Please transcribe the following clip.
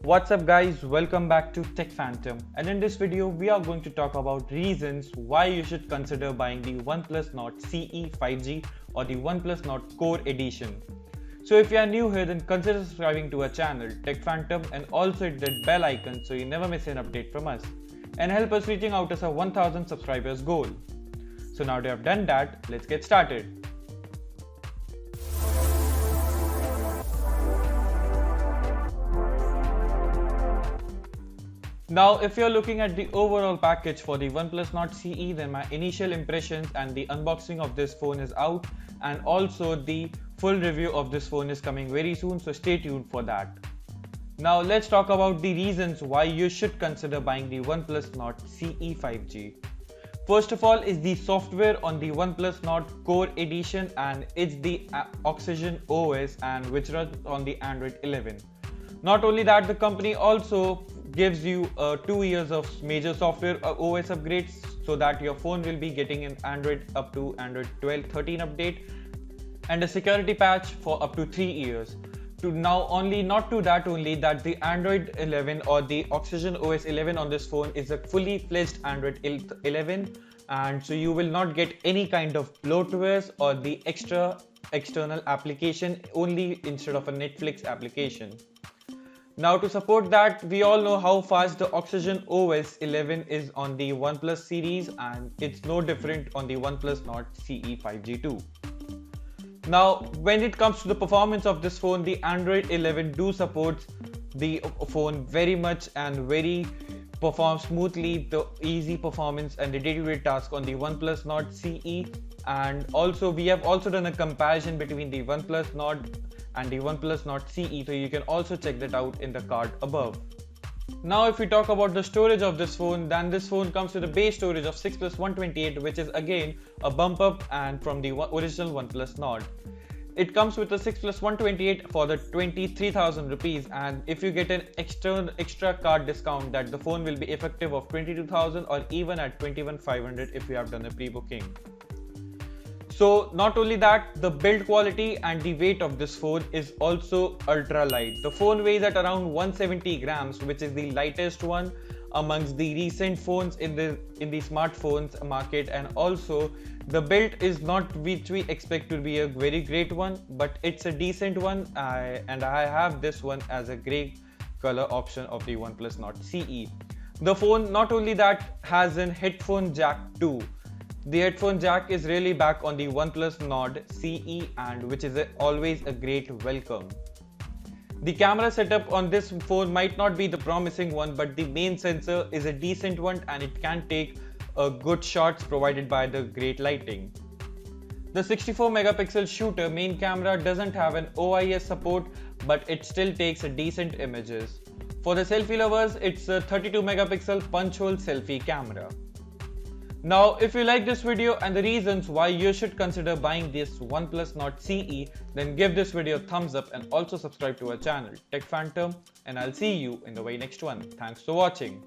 What's up guys, welcome back to Tech Phantom, and in this video we are going to talk about reasons why you should consider buying the Oneplus NORD CE 5G or the Oneplus NORD Core Edition. So if you are new here, then consider subscribing to our channel Tech Phantom and also hit that bell icon so you never miss an update from us and help us reaching out as our 1000 subscribers goal. So now that you have done that, let's get started. Now, if you're looking at the overall package for the Oneplus NORD CE, then my initial impressions and the unboxing of this phone is out, and also the full review of this phone is coming very soon, so stay tuned for that. Now, let's talk about the reasons why you should consider buying the Oneplus NORD CE 5G. First of all is the software on the Oneplus NORD Core Edition, and it's the Oxygen OS and which runs on the Android 11. Not only that, the company also gives you 2 years of major software OS upgrades so that your phone will be getting an Android up to Android 12 13 update and a security patch for up to 3 years. Not to that only that the Android 11 or the Oxygen OS 11 on this phone is a fully fledged Android 11, and so you will not get any kind of bloatware or the external application only instead of a Netflix application. Now, to support that, we all know how fast the Oxygen OS 11 is on the OnePlus series, and it's no different on the OnePlus NORD CE 5G too. Now, when it comes to the performance of this phone, the Android 11 do support the phone very much and very performs smoothly the easy performance and the day-to-day task on the OnePlus NORD CE. And also, we have also done a comparison between the OnePlus NORD and the Oneplus NORD CE, so you can also check that out in the card above. Now, if we talk about the storage of this phone, then this phone comes with a base storage of 6+128, which is again a bump up and from the original OnePlus NORD. It comes with a 6+128 for the 23,000 rupees, and if you get an extra card discount, that the phone will be effective of 22,000 or even at 21,500 if you have done a pre-booking. So not only that, the build quality and the weight of this phone is also ultra light. The phone weighs at around 170 grams, which is the lightest one amongst the recent phones in the smartphones market, and also the build is not which we expect to be a very great one, but it's a decent one, and I have this one as a grey color option of the OnePlus NORD CE. The phone not only that has an headphone jack too. The headphone jack is really back on the OnePlus NORD CE, and which is always a great welcome. The camera setup on this phone might not be the promising one, but the main sensor is a decent one and it can take good shots provided by the great lighting. The 64 megapixel shooter main camera doesn't have an OIS support, but it still takes a decent images. For the selfie lovers, it's a 32 megapixel punch hole selfie camera. Now, if you like this video and the reasons why you should consider buying this Oneplus NORD CE, then give this video a thumbs up and also subscribe to our channel Tech Phantom, and I'll see you in the very next one. Thanks for watching.